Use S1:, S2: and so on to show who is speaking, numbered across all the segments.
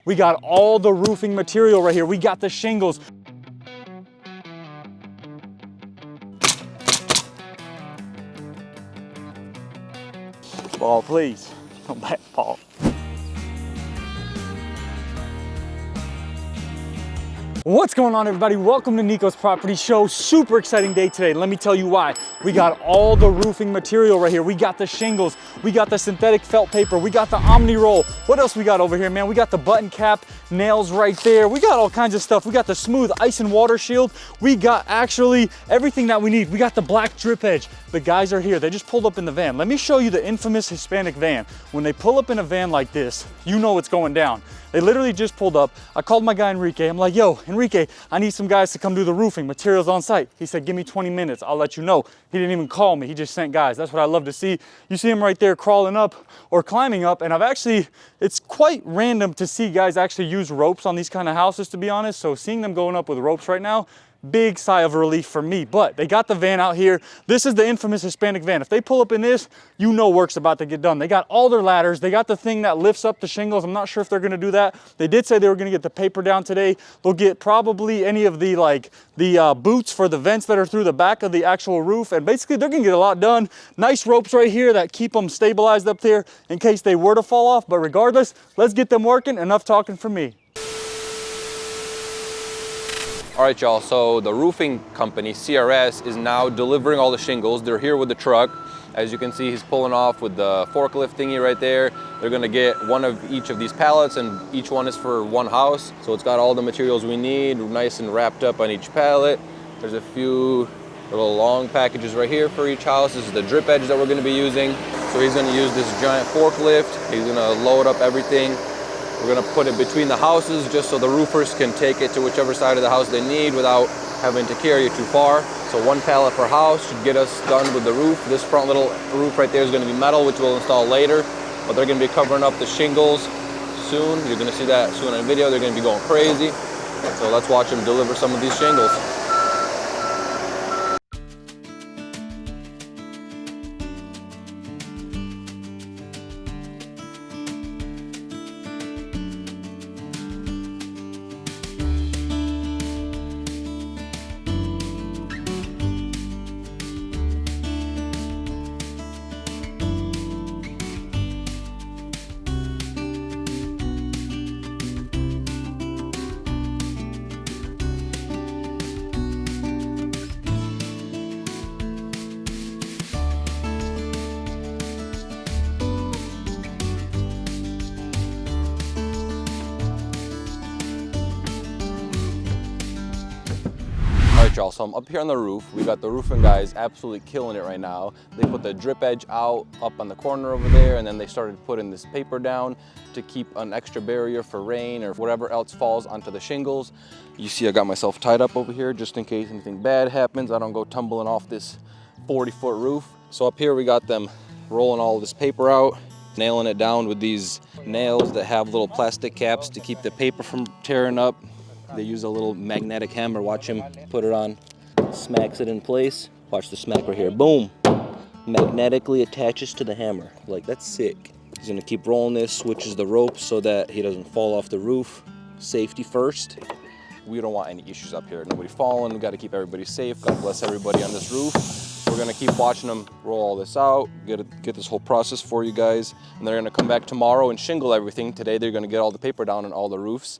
S1: We got all the roofing material right here. We got the shingles. Ball, please. Come back, Paul. What's going on, everybody? Welcome to Nikos Property Show. Super exciting day today. Let me tell you why. We got all the roofing material right here. We got the shingles, we got the synthetic felt paper, we got the Omni roll. What else we got over here, man? We got the button cap nails right there. We got all kinds of stuff. We got the smooth ice and water shield. We got actually everything that we need. We got the black drip edge. The guys are here. They just pulled up in the van. Let me show you the infamous Hispanic van. When they pull up in a van like this, you know what's going down. They literally just pulled up. I called my guy Enrique. I'm like, yo, Enrique, I need some guys to come do the roofing, materials on site. He said, give me 20 minutes, I'll let you know. He didn't even call me, he just sent guys. That's what I love to see. You see him right there crawling up or climbing up, and it's quite random to see guys actually use ropes on these kind of houses, to be honest. So seeing them going up with ropes right now, big sigh of relief for me. But they got the van out here. This is the infamous Hispanic van. If they pull up in this, you know work's about to get done. They got all their ladders. They got the thing that lifts up the shingles. I'm not sure if they're gonna do that. They did say they were gonna get the paper down today. They'll get probably any of the boots for the vents that are through the back of the actual roof. And basically they're gonna get a lot done. Nice ropes right here that keep them stabilized up there in case they were to fall off. But regardless, let's get them working. Enough talking from me.
S2: All right, y'all, so the roofing company, CRS, is now delivering all the shingles. They're here with the truck. As you can see, he's pulling off with the forklift thingy right there. They're gonna get one of each of these pallets, and each one is for one house. So it's got all the materials we need, nice and wrapped up on each pallet. There's a few little long packages right here for each house. This is the drip edge that we're gonna be using. So he's gonna use this giant forklift. He's gonna load up everything. We're gonna put it between the houses just so the roofers can take it to whichever side of the house they need without having to carry it too far. So one pallet per house should get us done with the roof. This front little roof right there is gonna be metal, which we'll install later, but they're gonna be covering up the shingles soon. You're gonna see that soon on video. They're gonna be going crazy. So let's watch them deliver some of these shingles. Y'all, so I'm up here on the roof. We got the roofing guys absolutely killing it right now. They put the drip edge out up on the corner over there, and then they started putting this paper down to keep an extra barrier for rain or whatever else falls onto the shingles. You see I got myself tied up over here just in case anything bad happens. I don't go tumbling off this 40-foot roof. So up here we got them rolling all this paper out, nailing it down with these nails that have little plastic caps to keep the paper from tearing up. They use a little magnetic hammer. Watch him put it on, smacks it in place. Watch the smack right here, boom. Magnetically attaches to the hammer. Like, that's sick. He's gonna keep rolling this, switches the rope so that he doesn't fall off the roof. Safety first. We don't want any issues up here. Nobody falling, we gotta keep everybody safe. God bless everybody on this roof. We're gonna keep watching them roll all this out, get this whole process for you guys. And they're gonna come back tomorrow and shingle everything. Today they're gonna get all the paper down on all the roofs.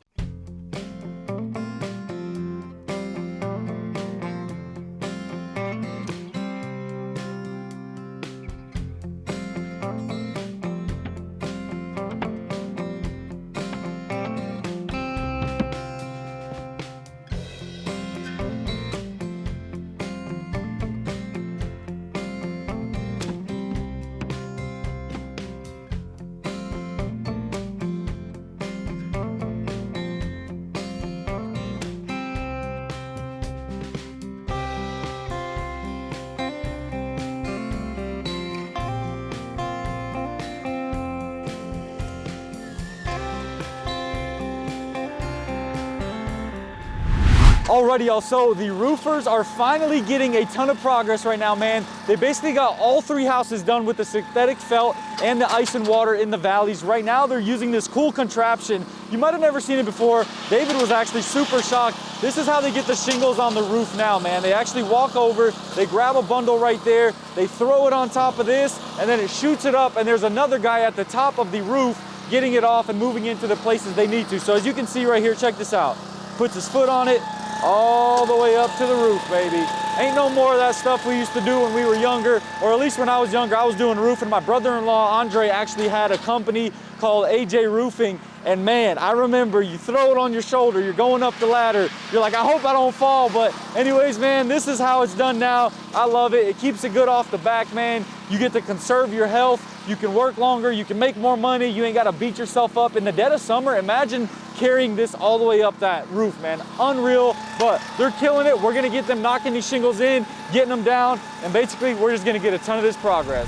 S1: Alrighty, y'all, so the roofers are finally getting a ton of progress right now, man. They basically got all 3 houses done with the synthetic felt and the ice and water in the valleys. Right now, they're using this cool contraption. You might have never seen it before. David was actually super shocked. This is how they get the shingles on the roof now, man. They actually walk over, they grab a bundle right there, they throw it on top of this, and then it shoots it up, and there's another guy at the top of the roof getting it off and moving into the places they need to. So as you can see right here, check this out. Puts his foot on it, all the way up to the roof, baby. Ain't no more of that stuff we used to do when we were younger, or at least when I was younger. I was doing roofing. My brother-in-law, Andre, actually had a company called AJ Roofing, and man, I remember you throw it on your shoulder, you're going up the ladder, you're like, I hope I don't fall, but anyways, man, this is how it's done now. I love it. It keeps it good off the back, man. You get to conserve your health, you can work longer, you can make more money, you ain't gotta beat yourself up. In the dead of summer, imagine carrying this all the way up that roof, man. Unreal, but they're killing it. We're gonna get them knocking these shingles in, getting them down, and basically we're just gonna get a ton of this progress.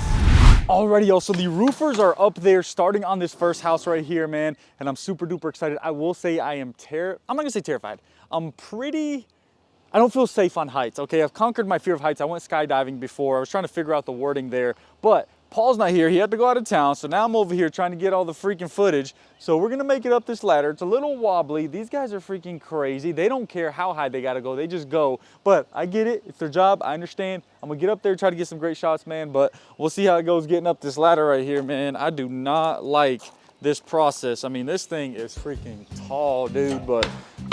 S1: Alrighty, y'all, so the roofers are up there starting on this first house right here, man, and I'm super duper excited. I will say I am I'm not gonna say terrified. I don't feel safe on heights, okay? I've conquered my fear of heights. I went skydiving before. I was trying to figure out the wording there, but Paul's not here. He had to go out of town, so now I'm over here trying to get all the freaking footage. So we're gonna make it up this ladder. It's a little wobbly. These guys are freaking crazy. They don't care how high they gotta go. They just go. But I get it. It's their job. I understand. I'm gonna get up there, try to get some great shots, man, but we'll see how it goes getting up this ladder right here, man. I do not like this process. I mean, this thing is freaking tall, dude, but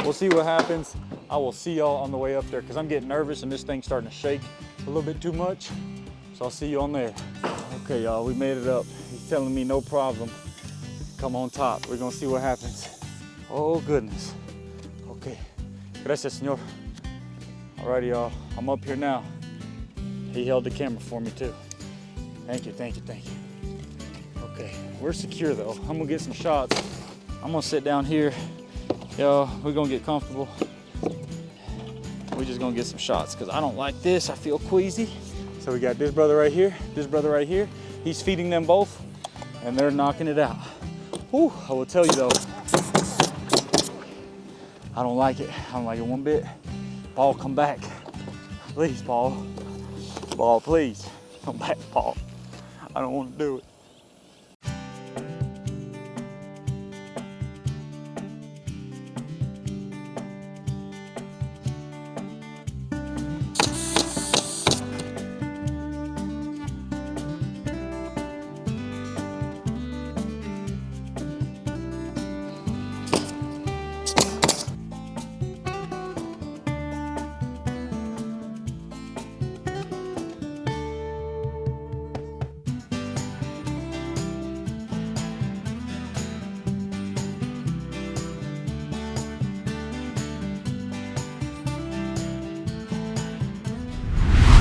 S1: we'll see what happens. I will see y'all on the way up there because I'm getting nervous and this thing's starting to shake a little bit too much. So I'll see you on there. Okay, y'all, we made it up. He's telling me no problem. Come on top. We're gonna see what happens. Oh, goodness. Okay. Gracias, señor. Alrighty, y'all. I'm up here now. He held the camera for me, too. Thank you, thank you, thank you. Okay, we're secure, though. I'm gonna get some shots. I'm gonna sit down here. Y'all, we're gonna get comfortable. We're just gonna get some shots, because I don't like this. I feel queasy. So we got this brother right here, this brother right here. He's feeding them both, and they're knocking it out. Whew, I will tell you though, I don't like it. I don't like it one bit. Paul, come back. Please, Paul. Paul, please. Come back, Paul. I don't want to do it.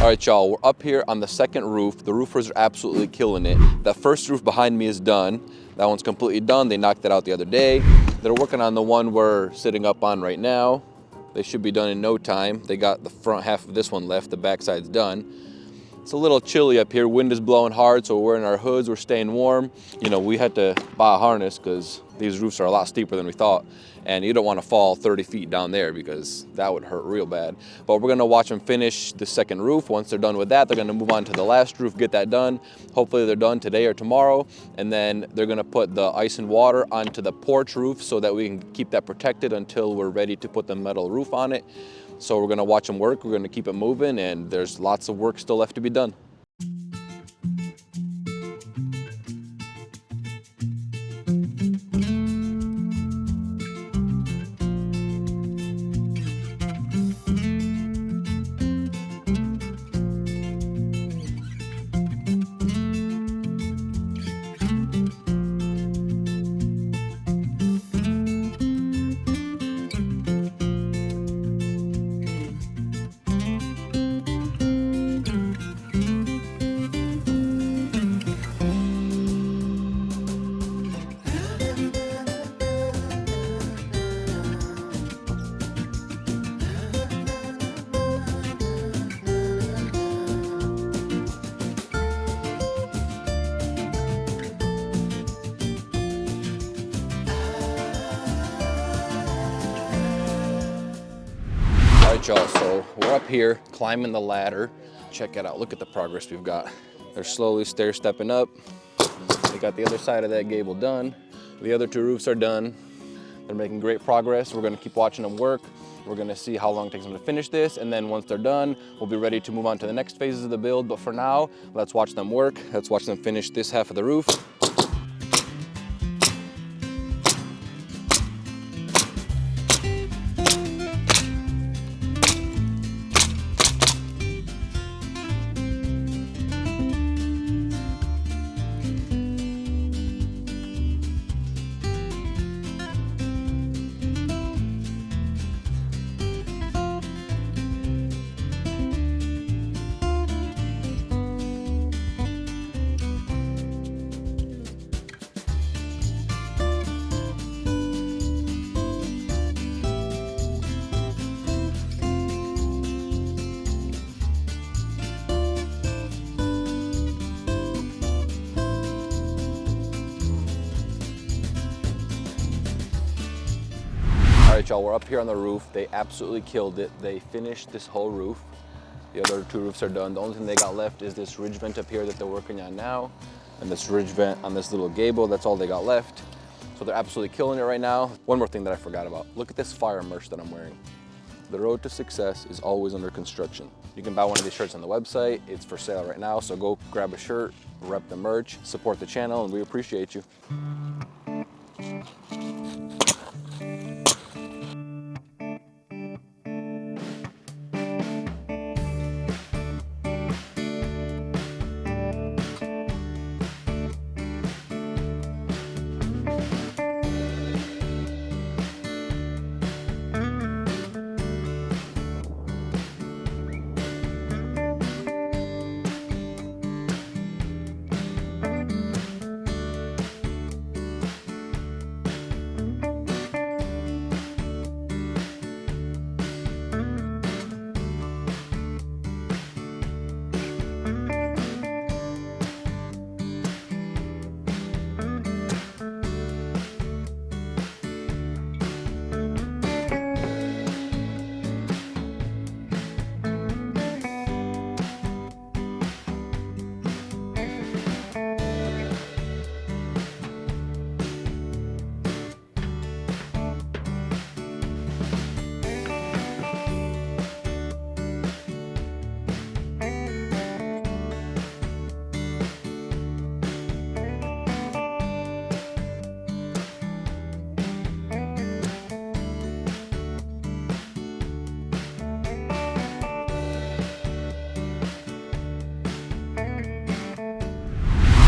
S2: All right, y'all, we're up here on the second roof. The roofers are absolutely killing it. That first roof behind me is done. That one's completely done. They knocked it out the other day. They're working on the one we're sitting up on right now. They should be done in no time. They got the front half of this one left. The backside's done. It's a little chilly up here. Wind is blowing hard, so we're wearing our hoods. We're staying warm. You know, we had to buy a harness because these roofs are a lot steeper than we thought. And you don't want to fall 30 feet down there because that would hurt real bad. But we're going to watch them finish the second roof. Once they're done with that, they're going to move on to the last roof, get that done. Hopefully they're done today or tomorrow. And then they're going to put the ice and water onto the porch roof so that we can keep that protected until we're ready to put the metal roof on it. So we're going to watch them work. We're going to keep it moving, and there's lots of work still left to be done. right, y'all, so we're up here climbing the ladder. Check it out, look at the progress we've got. They're slowly stair-stepping up. We got the other side of that gable done. The other two roofs are done. They're making great progress. We're gonna keep watching them work. We're gonna see how long it takes them to finish this, and then once they're done, we'll be ready to move on to the next phases of the build. But for now, let's watch them work. Let's watch them finish this half of the roof. All right, y'all, we're up here on the roof. They absolutely killed it. They finished this whole roof. The other two roofs are done. The only thing they got left is this ridge vent up here that they're working on now, and this ridge vent on this little gable. That's all they got left. So they're absolutely killing it right now. One more thing that I forgot about. Look at this fire merch that I'm wearing. The road to success is always under construction. You can buy one of these shirts on the website. It's for sale right now, so go grab a shirt, rep the merch, support the channel, and we appreciate you.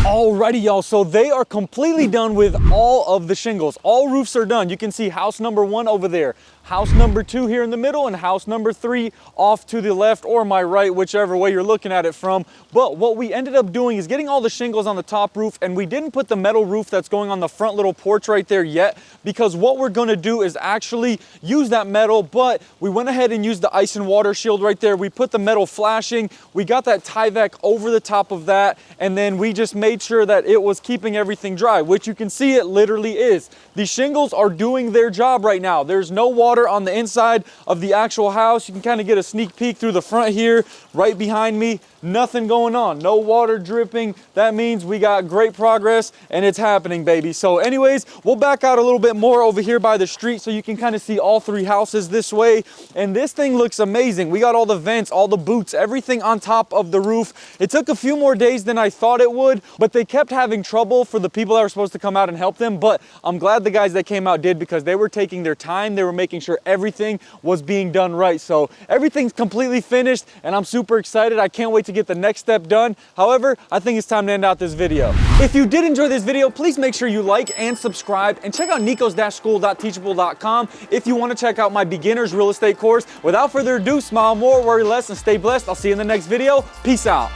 S1: Alrighty, y'all, so they are completely done with all of the shingles. All roofs are done. You can see house number 1 over there, house number 2 here in the middle, and house number 3 off to the left or my right, whichever way you're looking at it from. But what we ended up doing is getting all the shingles on the top roof, and we didn't put the metal roof that's going on the front little porch right there yet, because what we're gonna do is actually use that metal, but we went ahead and used the ice and water shield right there. We put the metal flashing, we got that Tyvek over the top of that, and then we just made sure that it was keeping everything dry, which you can see it literally is. The shingles are doing their job right now. There's no water on the inside of the actual house. You can kind of get a sneak peek through the front here, right behind me. Nothing going on, no water dripping. That means we got great progress and it's happening, baby. So anyways, we'll back out a little bit more over here by the street so you can kind of see all 3 houses this way. And this thing looks amazing. We got all the vents, all the boots, everything on top of the roof. It took a few more days than I thought it would, but they kept having trouble for the people that were supposed to come out and help them. But I'm glad the guys that came out did, because they were taking their time. They were making sure everything was being done right. So everything's completely finished and I'm super excited. I can't wait to get the next step done. However, I think it's time to end out this video. If you did enjoy this video, please make sure you like and subscribe, and check out nikos-school.teachable.com if you want to check out my beginner's real estate course. Without further ado, smile more, worry less, and stay blessed. I'll see you in the next video. Peace out.